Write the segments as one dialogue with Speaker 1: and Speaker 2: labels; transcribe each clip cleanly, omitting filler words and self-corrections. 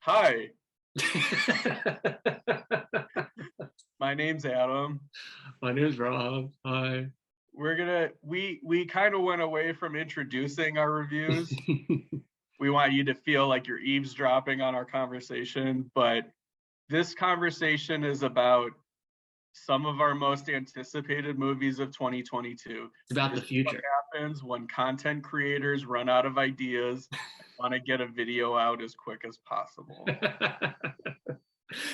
Speaker 1: Hi, my name's Adam.
Speaker 2: My name's Rob. Hi.
Speaker 1: We kind of went away from introducing our reviews. We want you to feel like you're eavesdropping on our conversation, but this conversation is about some of our most anticipated movies of 2022.
Speaker 2: It's about
Speaker 1: This
Speaker 2: the
Speaker 1: is what
Speaker 2: future.
Speaker 1: happens when content creators run out of ideas and want to get a video out as quick as possible.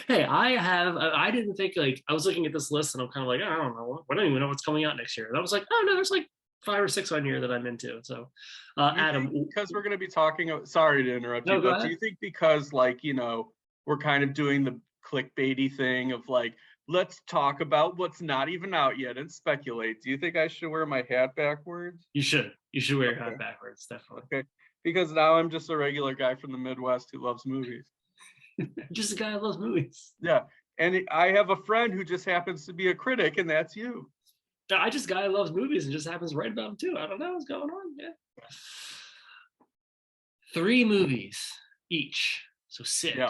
Speaker 2: Hey, I didn't think I was looking at this list and I'm kind of like, I don't know. I don't even know what's coming out next year. And I was like, oh no, there's like 5 or 6 on here that I'm into. So, Adam,
Speaker 1: Because we're going to be talking, sorry to interrupt
Speaker 2: no,
Speaker 1: you,
Speaker 2: go
Speaker 1: but do
Speaker 2: ahead.
Speaker 1: you think because we're kind of doing the clickbaity thing of let's talk about what's not even out yet and speculate. Do you think I should wear my hat backwards?
Speaker 2: You should. You should wear your
Speaker 1: Okay.
Speaker 2: hat backwards, definitely.
Speaker 1: Okay. Because now I'm just a regular guy from the Midwest who loves movies.
Speaker 2: Just a guy who loves movies.
Speaker 1: Yeah. And I have a friend who just happens to be a critic, and that's you.
Speaker 2: I just guy who loves movies and just happens to write about them too. I don't know what's going on. Yeah. 3 movies each, so 6.
Speaker 1: Yeah.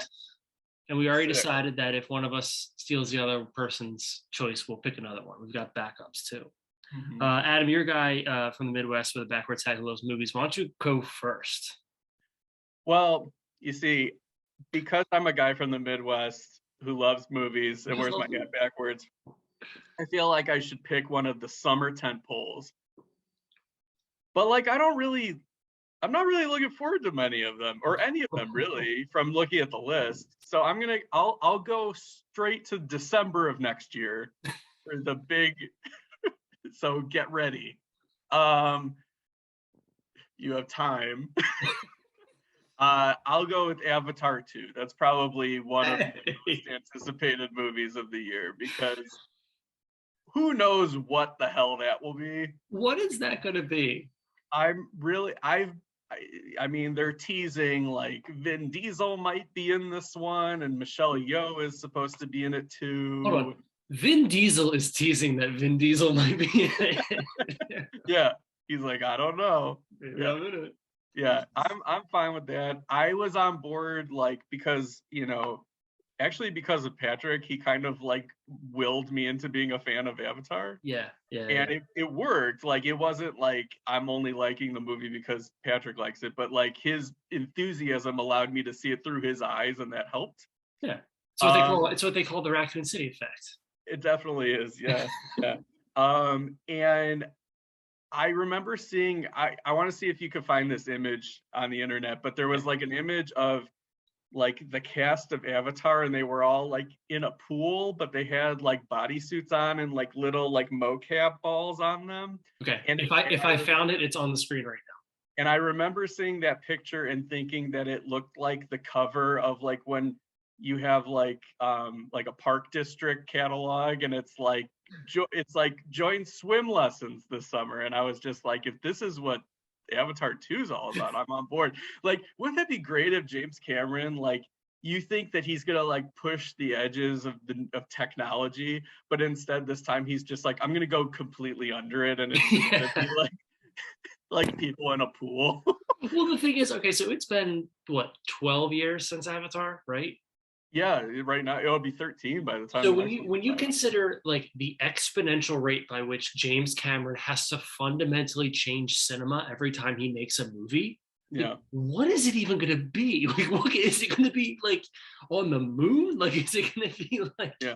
Speaker 2: And we already
Speaker 1: 6.
Speaker 2: decided that if one of us steals the other person's choice, we'll pick another one. We've got backups too.
Speaker 1: Mm-hmm.
Speaker 2: Adam, you're a guy from the Midwest with a backwards hat who loves movies. Why don't you go first?
Speaker 1: Well, you see, because I'm a guy from the Midwest who loves movies and wears my hat backwards, I feel like I should pick one of the summer tent poles. But I'm not really looking forward to many of them, or any of them really, from looking at the list. So I'll go straight to December of next year for the big. So get ready. You have time. I'll go with Avatar 2. That's probably one of the most anticipated movies of the year because who knows what the hell that will be.
Speaker 2: What is that going to be?
Speaker 1: I mean, they're teasing like Vin Diesel might be in this one, and Michelle Yeoh is supposed to be in it too.
Speaker 2: Hold on. Vin Diesel is teasing that Vin Diesel might be in it.
Speaker 1: Yeah, he's like, I don't know.
Speaker 2: Maybe I'm in it.
Speaker 1: Yeah, I'm fine with that. I was on board because actually because of Patrick, he kind of willed me into being a fan of Avatar.
Speaker 2: Yeah.
Speaker 1: And it worked. It wasn't like I'm only liking the movie because Patrick likes it, but his enthusiasm allowed me to see it through his eyes, and that helped.
Speaker 2: Yeah. It's what they call the Raccoon City effect.
Speaker 1: It definitely is. Yeah. Yeah. And I remember seeing, I want to see if you could find this image on the internet, but there was an image of the cast of Avatar, and they were all in a pool, but they had bodysuits on and little mocap balls on them.
Speaker 2: Okay. And if I found it, it's on the screen right now.
Speaker 1: And I remember seeing that picture and thinking that it looked like the cover of when you have a park district catalog, and it's join swim lessons this summer. And I was just like, if this is what Avatar 2 is all about, I'm on board. Wouldn't that be great if James Cameron, you think that he's gonna push the edges of technology, but instead this time he's just I'm gonna go completely under it, and it's gonna be like people in a pool.
Speaker 2: Well, the thing is, okay, so it's been what, 12 years since Avatar, right?
Speaker 1: Yeah, right now it'll be 13 by the time.
Speaker 2: So when you consider the exponential rate by which James Cameron has to fundamentally change cinema every time he makes a movie,
Speaker 1: yeah,
Speaker 2: what is it even going to be? What is it going to be on the moon? Is it going to be
Speaker 1: yeah.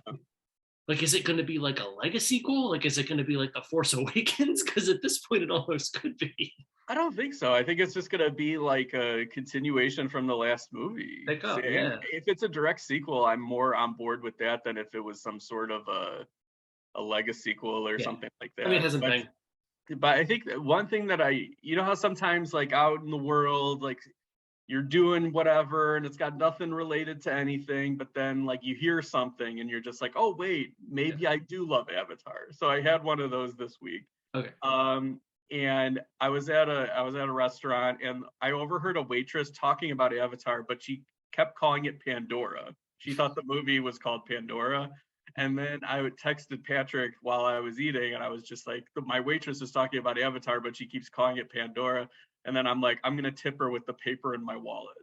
Speaker 2: Is it going to be a legacy sequel? Is it going to be The Force Awakens? Because at this point, it almost could be.
Speaker 1: I don't think so. I think it's just going to be a continuation from the last movie.
Speaker 2: Pick up, yeah.
Speaker 1: If it's a direct sequel, I'm more on board with that than if it was some sort of a legacy sequel or something like that.
Speaker 2: I mean, it hasn't been.
Speaker 1: But I think that one thing that how sometimes out in the world, you're doing whatever and it's got nothing related to anything, but then you hear something and you're just oh wait, maybe I do love Avatar. So I had one of those this week.
Speaker 2: Okay.
Speaker 1: And I was at a restaurant, and I overheard a waitress talking about Avatar, but she kept calling it Pandora. She thought the movie was called Pandora. And then I texted Patrick while I was eating, and I was just my waitress is talking about Avatar, but she keeps calling it Pandora. And then I'm like, I'm gonna tip her with the paper in my wallet.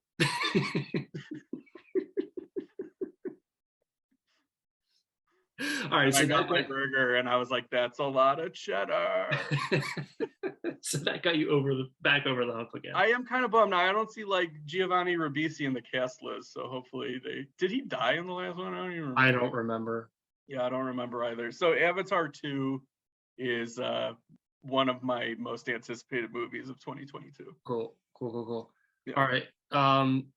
Speaker 2: All right,
Speaker 1: And I
Speaker 2: so
Speaker 1: got my burger, and I was like, "That's a lot of cheddar."
Speaker 2: so that got you back over the hump again.
Speaker 1: I am kind of bummed. Now, I don't see like Giovanni Ribisi in the cast list, so hopefully did he die in the last one? I don't even remember.
Speaker 2: I don't remember.
Speaker 1: Yeah, I don't remember either. So Avatar 2 is one of my most anticipated movies of 2022.
Speaker 2: Cool.
Speaker 1: Yeah.
Speaker 2: All right.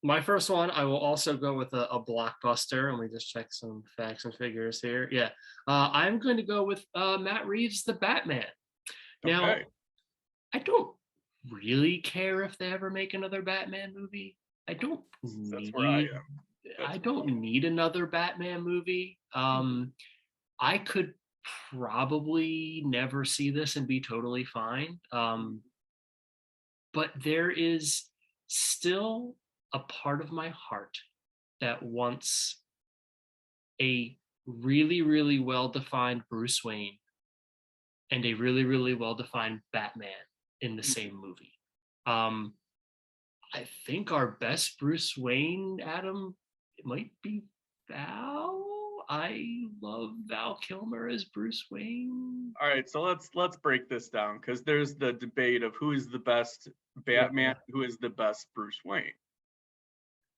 Speaker 2: My first one, I will also go with a blockbuster. Let me just check some facts and figures here. Yeah. I'm going to go with Matt Reeves' The Batman. Now,
Speaker 1: Okay.
Speaker 2: I don't really care if they ever make another Batman movie.
Speaker 1: That's where I am.
Speaker 2: I don't need another Batman movie. I could probably never see this and be totally fine. But there is still a part of my heart that wants a really, really well-defined Bruce Wayne and a really, really well-defined Batman in the same movie. I think our best Bruce Wayne, Adam, it might be Val. I love Val Kilmer as Bruce Wayne.
Speaker 1: All right, so let's break this down, because there's the debate of who is the best Batman, who is the best Bruce Wayne.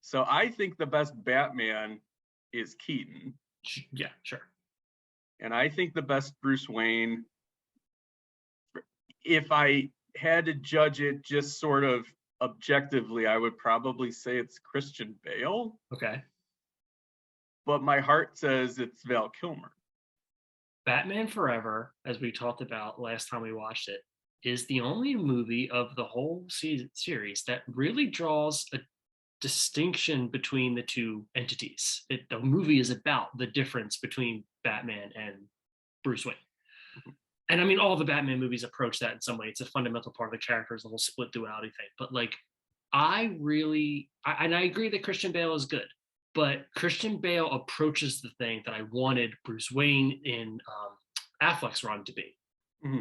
Speaker 1: So I think the best Batman is Keaton.
Speaker 2: Yeah, sure.
Speaker 1: And I think the best Bruce Wayne, if I had to judge it just sort of objectively, I would probably say it's Christian Bale.
Speaker 2: Okay.
Speaker 1: But my heart says it's Val Kilmer.
Speaker 2: Batman Forever, as we talked about last time we watched it, is the only movie of the whole series that really draws a distinction between the two entities. The movie is about the difference between Batman and Bruce Wayne. And I mean, all the Batman movies approach that in some way. It's a fundamental part of the characters, the whole split duality thing. But like, I agree that Christian Bale is good, but Christian Bale approaches the thing that I wanted Bruce Wayne in Affleck's run to be,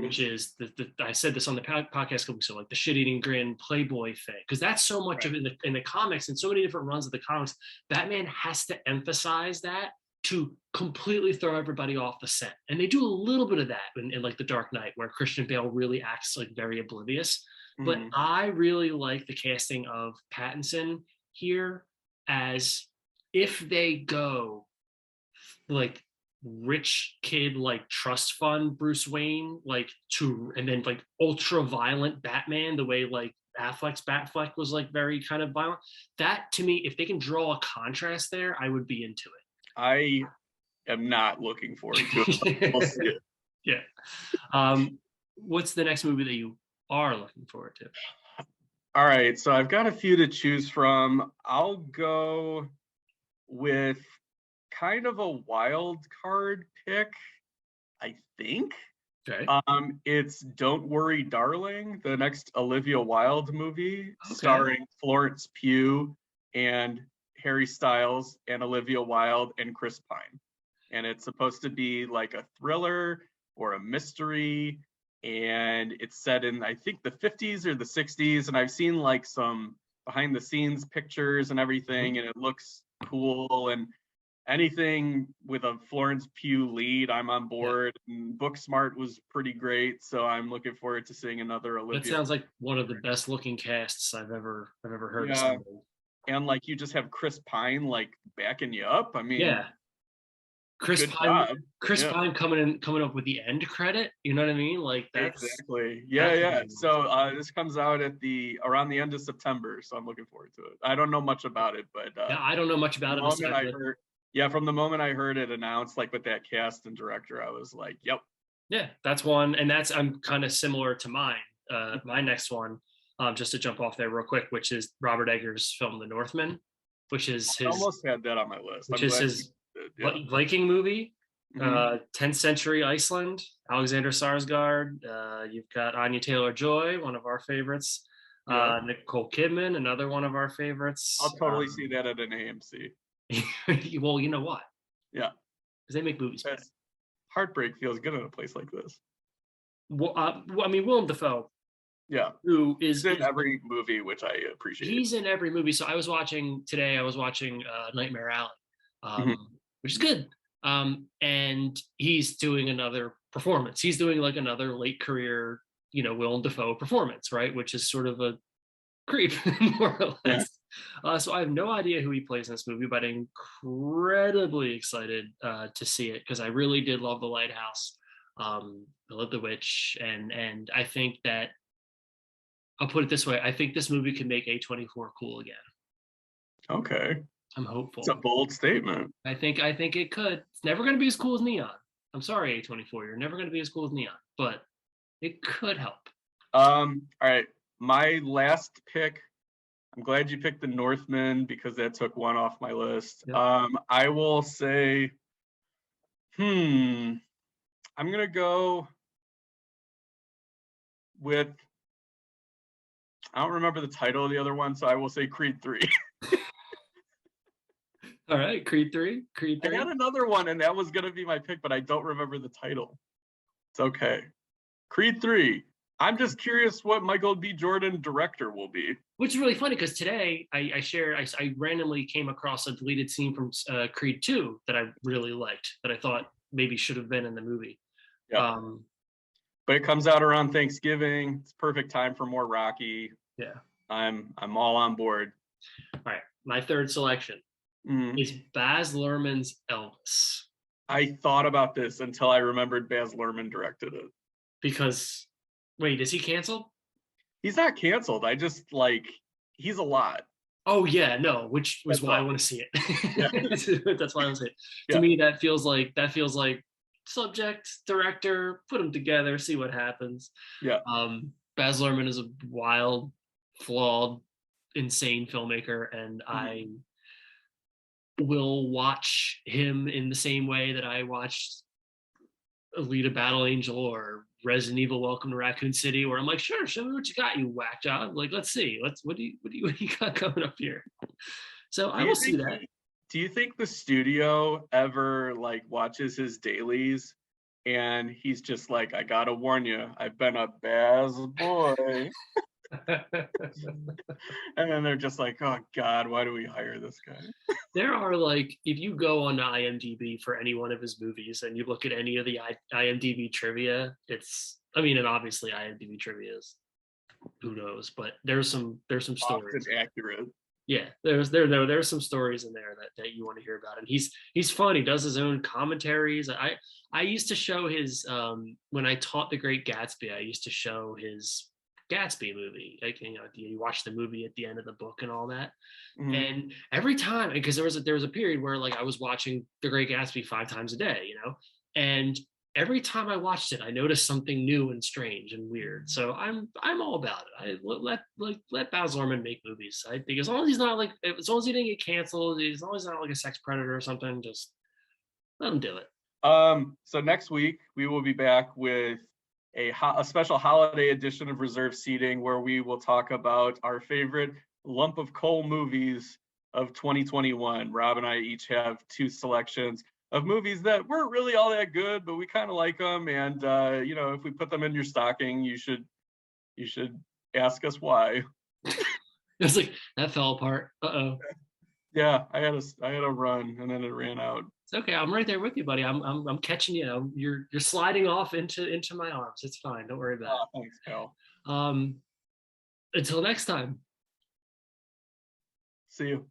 Speaker 2: which is I said this on the podcast a couple weeks ago, like the shit-eating grin Playboy thing, because that's so much of it in the comics, and so many different runs of the comics. Batman has to emphasize that to completely throw everybody off the scent, and they do a little bit of that in like the Dark Knight, where Christian Bale really acts like very oblivious. But I really like the casting of Pattinson here, as if they go like rich kid, like trust fund Bruce Wayne, like and then like ultra violent Batman, the way like Affleck's Batfleck was like very kind of violent. That to me, if they can draw a contrast there, I would be into it.
Speaker 1: I am not looking forward to it. We'll see it.
Speaker 2: Yeah. What's the next movie that you are looking forward to?
Speaker 1: All right, so I've got a few to choose from. I'll go with kind of a wild card pick, I think.
Speaker 2: Okay.
Speaker 1: It's Don't Worry, Darling, the next Olivia Wilde movie, starring Florence Pugh and Harry Styles and Olivia Wilde and Chris Pine. And it's supposed to be like a thriller or a mystery, and it's set in, I think, the 50s or the 60s, and I've seen like some behind the scenes pictures and everything, and it looks cool, and anything with a Florence Pugh lead, I'm on board. And Booksmart was pretty great, so I'm looking forward to seeing another Olivia.
Speaker 2: That sounds like one of the best looking casts I've ever heard of somebody.
Speaker 1: And like, you just have Chris Pine like backing you up. I mean,
Speaker 2: Chris Pine coming up with the end credit. You know what I mean? Like, that's
Speaker 1: exactly. Yeah. So this comes out around the end of September, so I'm looking forward to it. I don't know much about it, but
Speaker 2: I don't know much about it.
Speaker 1: From the moment I heard it announced, like with that cast and director, I was like, yep.
Speaker 2: Yeah, that's one, and I'm kind of similar to mine. My next one, just to jump off there real quick, which is Robert Eggers' film The Northman, which is
Speaker 1: I almost had that on my list.
Speaker 2: Which is his Viking movie, 10th century Iceland, Alexander Skarsgård. You've got Anya Taylor-Joy, one of our favorites. Nicole Kidman, another one of our favorites.
Speaker 1: I'll totally see that at an AMC.
Speaker 2: Well, you know what?
Speaker 1: Yeah,
Speaker 2: because they make movies.
Speaker 1: Heartbreak feels good in a place like this.
Speaker 2: Well, I mean, Willem Dafoe
Speaker 1: Yeah.
Speaker 2: who
Speaker 1: He's in every movie, which I appreciate.
Speaker 2: he's in every movie. So I was watching Nightmare Alley,
Speaker 1: Mhm.
Speaker 2: which is good. And he's doing another performance. He's doing like another late career, Willem Dafoe performance, right? Which is sort of a creep, more or
Speaker 1: Yeah.
Speaker 2: less. So I have no idea who he plays in this movie, but I'm incredibly excited to see it because I really did love The Lighthouse. I love The Witch, and I think that I'll put it this way: I think this movie can make A24 cool again.
Speaker 1: Okay.
Speaker 2: I'm
Speaker 1: It's a
Speaker 2: hopeful.
Speaker 1: bold statement.
Speaker 2: I think it could. It's never going to be as cool as Neon. I'm sorry, A24. You're never going to be as cool as Neon, but it could help.
Speaker 1: All right. My last pick. I'm glad you picked the Northman because that took one off my list.
Speaker 2: Yep.
Speaker 1: I will say, I'm gonna go with. I don't remember the title of the other one, so I will say Creed 3.
Speaker 2: All right, Creed 3. Creed
Speaker 1: I
Speaker 2: 3.
Speaker 1: had another one, and that was gonna be my pick, but I don't remember the title. It's okay. Creed 3. I'm just curious what Michael B. Jordan director will be.
Speaker 2: Which is really funny because today I randomly came across a deleted scene from Creed 2 that I really liked that I thought maybe should have been in the movie.
Speaker 1: Yeah.
Speaker 2: Um,
Speaker 1: But it comes out around Thanksgiving. It's perfect time for more Rocky.
Speaker 2: yeah.
Speaker 1: I'm all on board.
Speaker 2: All right. My third selection
Speaker 1: Mm.
Speaker 2: is Baz Luhrmann's Elvis.
Speaker 1: I thought about this until I remembered Baz Luhrmann directed it.
Speaker 2: Because, wait, is he canceled?
Speaker 1: He's not canceled. I just like he's a lot.
Speaker 2: Oh yeah, no, which was
Speaker 1: That's
Speaker 2: why I
Speaker 1: all.
Speaker 2: want to see
Speaker 1: Yeah.
Speaker 2: it. That's why I want to see it. To
Speaker 1: Yeah.
Speaker 2: me, that feels like subject, director, put them together, see what happens.
Speaker 1: Yeah.
Speaker 2: Baz Luhrmann is a wild, flawed, insane filmmaker, and I
Speaker 1: Mhm.
Speaker 2: will watch him in the same way that I watched Alita Battle Angel or Resident Evil Welcome to Raccoon City, where I'm like, sure, show me what you got, you whack job. Like, let's see. What do you got coming up here? So
Speaker 1: Do
Speaker 2: I
Speaker 1: you
Speaker 2: will see
Speaker 1: think
Speaker 2: that.
Speaker 1: do you think the studio ever like watches his dailies and he's just like, I gotta warn you, I've been a Baz boy. And then they're just like, oh God, why do we hire this guy?
Speaker 2: There are like, if you go on IMDb for any one of his movies and you look at any of the IMDb trivia, I mean, and obviously IMDb trivia is who knows, but there's some
Speaker 1: Often
Speaker 2: stories.
Speaker 1: accurate.
Speaker 2: Yeah, there's some stories in there that you want to hear about, and he's fun. He does his own commentaries. I used to show his when I taught The Great Gatsby. I used to show his Gatsby movie. Like, you watch the movie at the end of the book and all that.
Speaker 1: Mhm.
Speaker 2: And every time, because there was a period where like I was watching The Great Gatsby 5 times a day, and every time I watched it, I noticed something new and strange and weird. So I'm all about it. Let Baz Luhrmann make movies. I think as long as he's not like, as long as he didn't get canceled, as long as he's not like a sex predator or something, just let him do it.
Speaker 1: So next week we will be back with a special holiday edition of Reserve Seating where we will talk about our favorite lump of coal movies of 2021. Rob and I each have two selections of movies that weren't really all that good, but we kind of like them. And if we put them in your stocking, you should ask us why.
Speaker 2: It's like that fell apart. Uh-oh.
Speaker 1: Yeah, I had a run and then it ran out.
Speaker 2: It's okay. I'm right there with you, buddy. I'm catching you. You're sliding off into my arms. It's fine. Don't worry about
Speaker 1: Oh, thanks, pal.
Speaker 2: it. Until next time.
Speaker 1: See you.